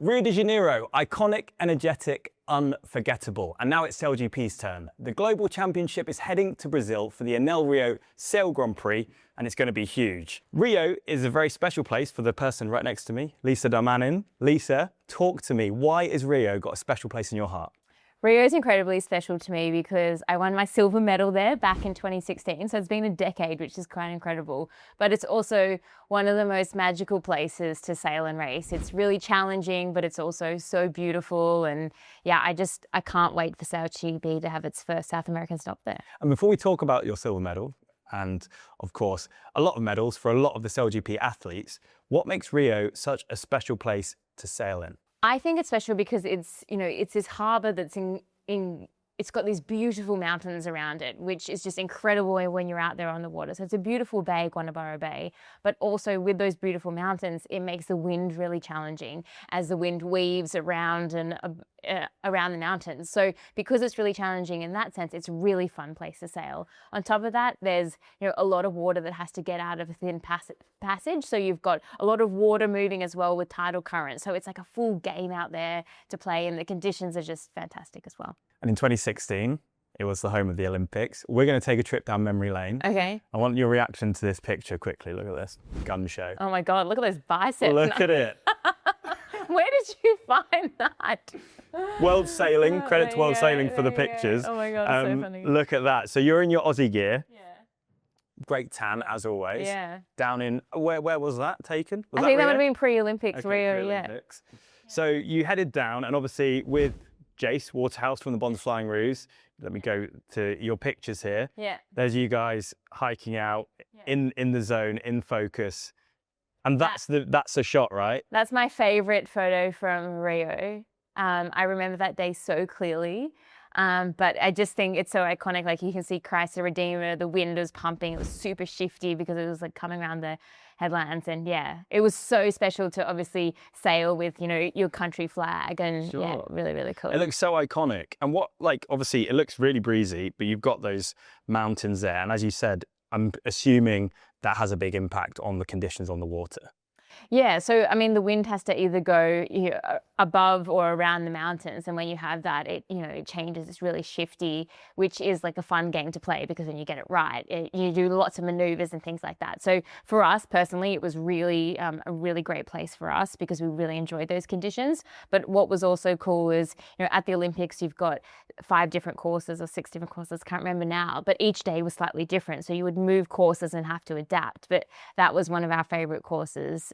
Rio de Janeiro, iconic, energetic, unforgettable. And now it's SailGP's turn. The Global Championship is heading to Brazil for the Enel Rio Sail Grand Prix, and it's going to be huge. Rio is a very special place for the person right next to me, Lisa Darmanin. Lisa, talk to me. Why is Rio got a special place in your heart? Rio is incredibly special to me because I won my silver medal there back in 2016. So it's been a decade, which is quite incredible. But it's also one of the most magical places to sail and race. It's really challenging, but it's also so beautiful. And yeah, I can't wait for SailGP to have its first South American stop there. And before we talk about your silver medal, and of course, a lot of medals for a lot of the SailGP athletes, what makes Rio such a special place to sail in? I think it's special because it's this harbour that's it's got these beautiful mountains around it, which is just incredible when you're out there on the water. So it's a beautiful bay, Guanabara Bay, but also with those beautiful mountains, it makes the wind really challenging as the wind weaves around and around the mountains. So because it's really challenging in that sense, it's a really fun place to sail. On top of that, there's a lot of water that has to get out of a thin passage. So you've got a lot of water moving as well with tidal current. So it's like a full game out there to play, and the conditions are just fantastic as well. And in 2016, it was the home of the Olympics. We're going to take a trip down memory lane. Okay. I want your reaction to this picture quickly. Look at this gun show. Oh my God, look at those biceps. Look at it. Where did you find that? World Sailing, credit to World Sailing for the pictures. Oh my God, so funny. Look at that. So you're in your Aussie gear. Yeah. Great tan, as always. Yeah. Down in, where was that taken? I think that would have been pre-Olympics, Okay, Rio, pre-Olympics. So you headed down, and obviously with Jace Waterhouse from the Bonsling Rouge. Let me go to your pictures here. Yeah. There's you guys hiking out in the zone, in focus. And that's a shot, right? That's my favorite photo from Rio. I remember that day so clearly. But I just think it's so iconic. Like you can see Christ the Redeemer, the wind was pumping. It was super shifty because it was like coming around the headlands. And yeah, it was so special to obviously sail with, your country flag, and Sure. yeah, really, really cool. It looks so iconic. And obviously it looks really breezy, but you've got those mountains there. And as you said, I'm assuming that has a big impact on the conditions on the water. Yeah, so I mean, the wind has to either go above or around the mountains, and when you have that, it changes. It's really shifty, which is like a fun game to play because when you get it right, you do lots of maneuvers and things like that. So for us personally, it was really a really great place for us because we really enjoyed those conditions. But what was also cool is at the Olympics, you've got 5 different courses or 6 different courses, can't remember now, but each day was slightly different. So you would move courses and have to adapt. But that was one of our favorite courses.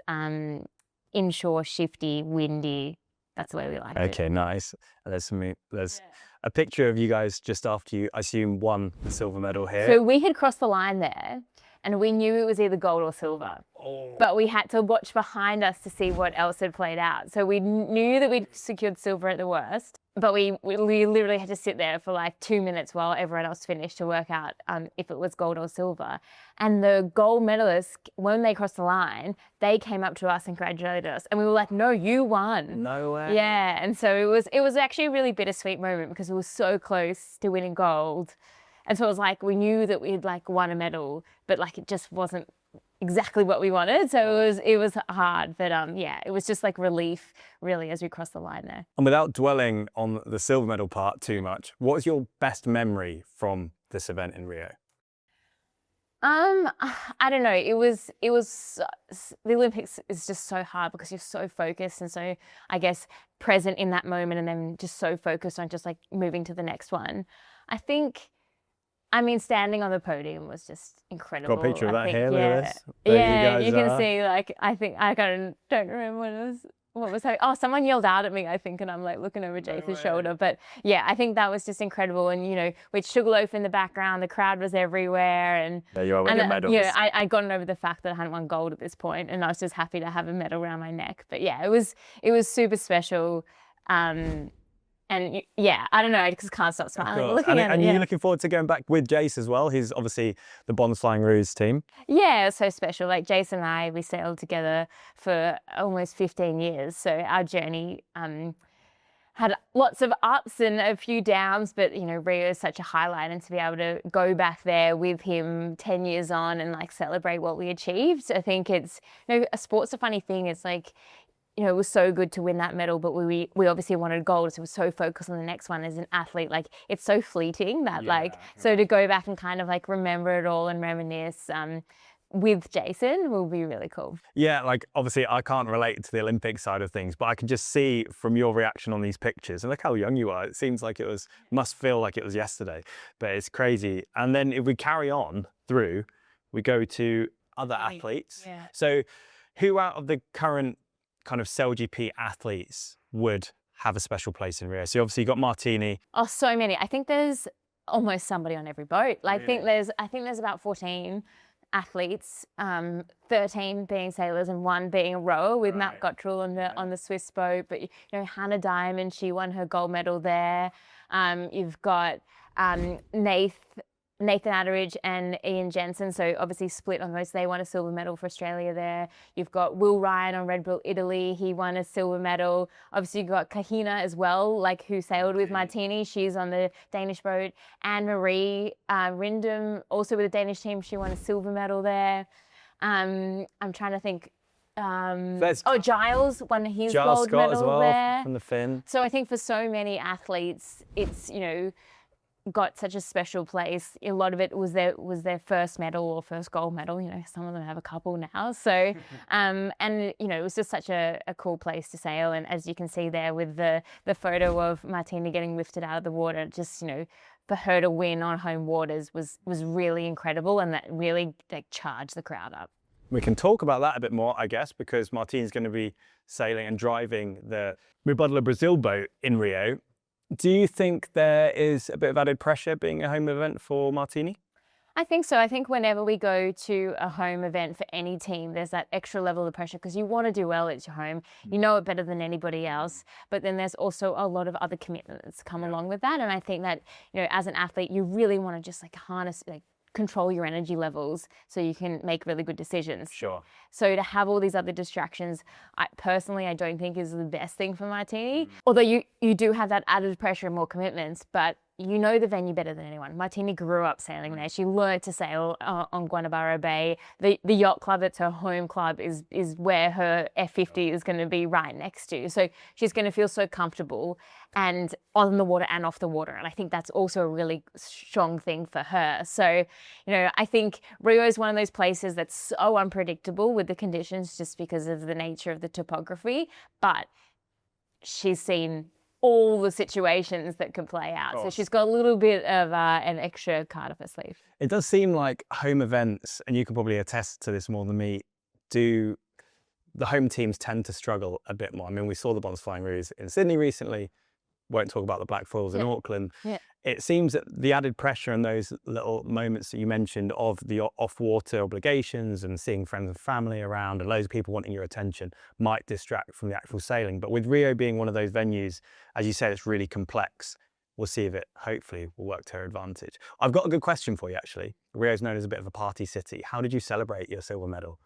Inshore, shifty, windy. That's the way we like it. Okay, nice. There's a picture of you guys just after you, I assume, won the silver medal here. So we had crossed the line there, and we knew it was either gold or silver. Oh. But we had to watch behind us to see what else had played out. So we knew that we'd secured silver at the worst, but we literally had to sit there for like 2 minutes while everyone else finished to work out if it was gold or silver. And the gold medalists, when they crossed the line, they came up to us and congratulated us. And we were like, no, you won. No way. Yeah, and so it was actually a really bittersweet moment because it was so close to winning gold. And so it was like, we knew that we'd like won a medal, but like it just wasn't exactly what we wanted. So it was hard, but yeah, it was just like relief really as we crossed the line there. And without dwelling on the silver medal part too much, what was your best memory from this event in Rio? I don't know. It was the Olympics is just so hard because you're so focused and so, I guess, present in that moment, and then just so focused on just like moving to the next one. I mean, standing on the podium was just incredible. Got a picture of that here, yeah. look at this. There you can see, like, I think, I don't remember what was happening. Oh, someone yelled out at me, I think, and I'm like looking over Jace's shoulder. But yeah, I think that was just incredible. And, with Sugarloaf in the background, the crowd was everywhere. And there you are with your medals. I'd gotten over the fact that I hadn't won gold at this point, and I was just happy to have a medal around my neck. But yeah, it was super special. And yeah, I don't know, I just can't stop smiling looking at it. And you're looking forward to going back with Jace as well? He's obviously the Bonsling Rouge team. Yeah, it's so special. Like Jace and I, we sailed together for almost 15 years. So our journey had lots of ups and a few downs, but Rio is such a highlight, and to be able to go back there with him 10 years on and like celebrate what we achieved. I think it's, a sport's a funny thing. It's like, it was so good to win that medal, but we obviously wanted gold, so we're so focused on the next one. As an athlete, like, it's so fleeting that so to go back and kind of like remember it all and reminisce with Jason will be really cool. Yeah, like obviously I can't relate to the Olympic side of things, but I can just see from your reaction on these pictures, and look how young you are. It seems like must feel like it was yesterday, but it's crazy. And then if we carry on through, we go to other athletes. Yeah. So who out of the current kind of SailGP athletes would have a special place in Rio? So obviously you got Martine. Oh, so many. I think there's almost somebody on every boat. Like, Really? I think there's about 14 athletes, 13 being sailors and 1 being a rower, with Matt Gottrell on the Swiss boat. But Hannah Diamond, she won her gold medal there. You've got Nathan Atteridge and Ian Jensen, so obviously split on those. They won a silver medal for Australia there. You've got Will Ryan on Red Bull Italy. He won a silver medal. Obviously you've got Kahina as well, like, who sailed with Martine. She's on the Danish boat. Anne-Marie Rindam, also with the Danish team. She won a silver medal there. I'm trying to think. Giles won his Giles gold Scott medal as well, there. from the Finn. So I think for so many athletes, it's, got such a special place. A lot of it was their first medal or first gold medal. Some of them have a couple now. So, and it was just such a cool place to sail. And as you can see there with the photo of Martine getting lifted out of the water, just, for her to win on home waters was really incredible, and that really charged the crowd up. We can talk about that a bit more, I guess, because Martine's going to be sailing and driving the Mubadala Brazil boat in Rio. Do you think there is a bit of added pressure being a home event for Martine? I think so. I think whenever we go to a home event for any team, there's that extra level of pressure because you want to do well. It's your home. You know it better than anybody else. But then there's also a lot of other commitments come along with that. And I think that, as an athlete, you really want to just harness, control your energy levels so you can make really good decisions. Sure. So to have all these other distractions, I don't think is the best thing for Martine. Although you do have that added pressure and more commitments, but you know the venue better than anyone. Martine grew up sailing there. She learned to sail on Guanabara Bay. The yacht club that's her home club is where her F50 is going to be right next to. So she's going to feel so comfortable and on the water and off the water. And I think that's also a really strong thing for her. So, I think Rio is one of those places that's so unpredictable with the conditions just because of the nature of the topography. But she's seen all the situations that could play out. So she's got a little bit of an extra card up her sleeve. It does seem like home events, and you can probably attest to this more than me, the home teams tend to struggle a bit more. I mean, we saw the Bonsling Rouge in Sydney recently. Won't talk about the Black Foils in Auckland. Yeah. It seems that the added pressure and those little moments that you mentioned of the off-water obligations and seeing friends and family around and loads of people wanting your attention might distract from the actual sailing. But with Rio being one of those venues, as you said, it's really complex. We'll see if it hopefully will work to her advantage. I've got a good question for you, actually. Rio's known as a bit of a party city. How did you celebrate your silver medal?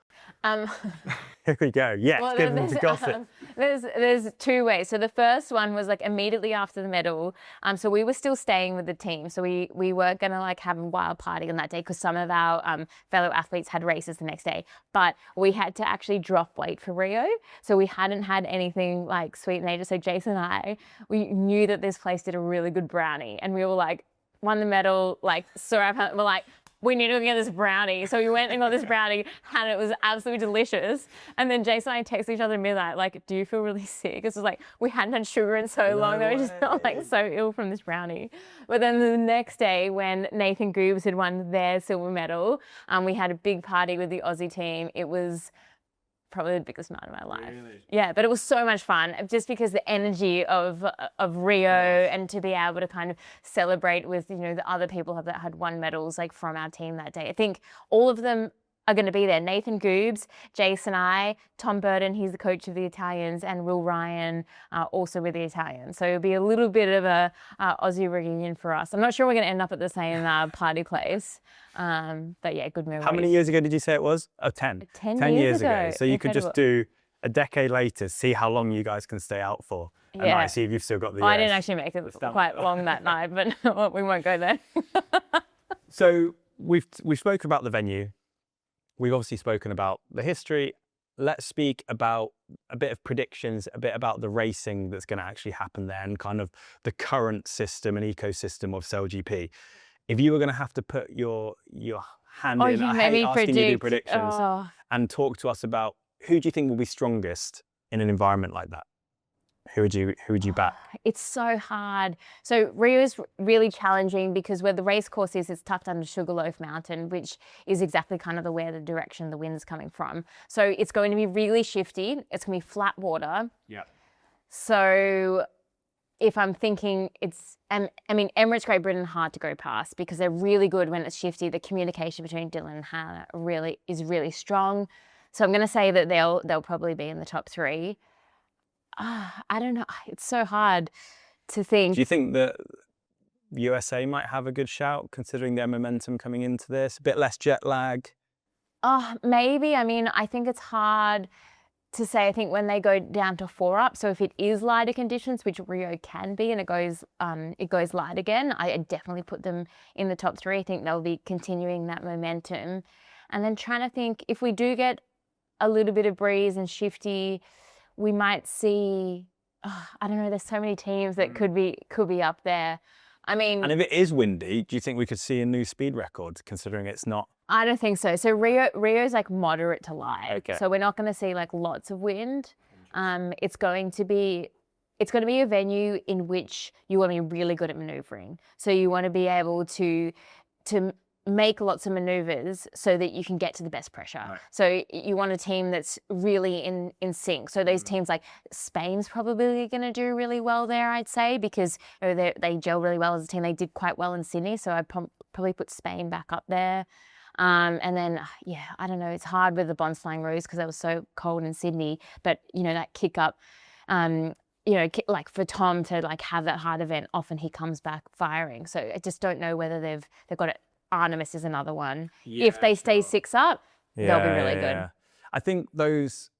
Here we go. Yes, well, give them the gossip. There's 2 ways. So the first one was immediately after the medal. So we were still staying with the team. So we weren't going to have a wild party on that day because some of our fellow athletes had races the next day. But we had to actually drop weight for Rio. So we hadn't had anything sweet and nature. So Jason and I, we knew that this place did a really good brownie. And we were won the medal, we're we need to get this brownie. So we went and got this brownie and it was absolutely delicious. And then Jason and I texted each other at midnight, do you feel really sick? It's we hadn't had sugar in so long that we just felt so ill from this brownie. But then the next day when Nathan Goobs had won their silver medal, we had a big party with the Aussie team. It was probably the biggest night of my life. Really? Yeah, but it was so much fun just because the energy of Rio and to be able to kind of celebrate with, the other people that had won medals from our team that day. I think all of them are going to be there. Nathan Goobs, Jason I, Tom Burton, he's the coach of the Italians, and Will Ryan also with the Italians. So it'll be a little bit of a Aussie reunion for us. I'm not sure we're going to end up at the same party place. But yeah, good memories. How many years ago did you say it was? Oh, 10. 10 years ago. So you Incredible. could just do a decade later, see how long you guys can stay out for. And Yeah. see if you've still got the I didn't actually make it quite long that night, but we won't go there. So we've spoken about the venue. We've obviously spoken about the history, let's speak about a bit of predictions, a bit about the racing that's going to actually happen there and kind of the current system and ecosystem of SailGP. If you were going to have to put your hand in, I hate asking you to do predictions, and talk to us about who do you think will be strongest in an environment like that? Who would you back? It's so hard. So Rio is really challenging because where the race course is, it's tucked under Sugarloaf Mountain, which is exactly kind of where the direction the wind's coming from. So it's going to be really shifty. It's going to be flat water. Yeah. So if I'm thinking Emirates Great Britain hard to go past because they're really good when it's shifty. The communication between Dylan and Hannah is really strong. So I'm going to say that they'll probably be in the top 3. I don't know. It's so hard to think. Do you think that USA might have a good shout considering their momentum coming into this? A bit less jet lag? Maybe. I mean, I think it's hard to say. I think when they go down to 4 up, so if it is lighter conditions, which Rio can be, and it goes light again, I definitely put them in the top 3. I think they'll be continuing that momentum. And then trying to think if we do get a little bit of breeze and shifty, we might see, I don't know, there's so many teams that could be up there. I mean... And if it is windy, do you think we could see a new speed record, considering it's not? I don't think so. So Rio's like moderate to light. Okay. So we're not going to see like lots of wind. It's going to be a venue in which you want to be really good at maneuvering. So you want to be able to make lots of maneuvers so that you can get to the best pressure. Right. So you want a team that's really in sync. So those teams like Spain's probably going to do really well there, I'd say, because they gel really well as a team. They did quite well in Sydney, so I'd probably put Spain back up there. And then, I don't know, it's hard with the Bonsling Rouge because it was so cold in Sydney, but, that kick up, like for Tom to like have that hard event, often he comes back firing. So I just don't know whether they've got it. Artemis is another one. Yeah, if they stay 6 up, they'll be really good. Yeah. I think those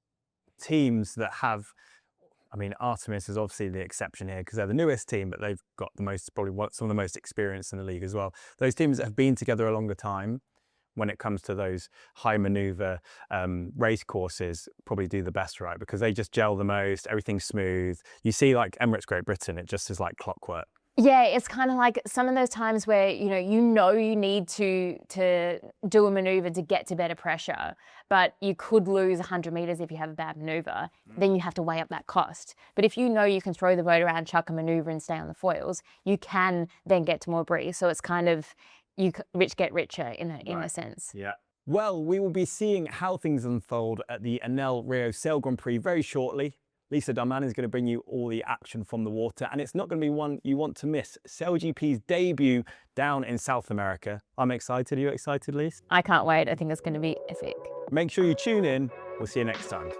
teams that have, Artemis is obviously the exception here because they're the newest team, but they've got probably some of the most experience in the league as well. Those teams that have been together a longer time, when it comes to those high maneuver race courses, probably do the best, right? Because they just gel the most, everything's smooth. You see like Emirates Great Britain, it just is like clockwork. Yeah, it's kind of like some of those times where, you need to do a maneuver to get to better pressure, but you could lose 100 meters if you have a bad maneuver. Then you have to weigh up that cost. But if you know you can throw the boat around, chuck a maneuver and stay on the foils, you can then get to more breeze. So it's kind of, rich get richer in a sense. Yeah. Well, we will be seeing how things unfold at the Enel Rio Sail Grand Prix very shortly. Lisa Darmanin is going to bring you all the action from the water, and it's not going to be one you want to miss. SailGP's debut down in South America. I'm excited. Are you excited, Lisa? I can't wait. I think it's going to be epic. Make sure you tune in. We'll see you next time.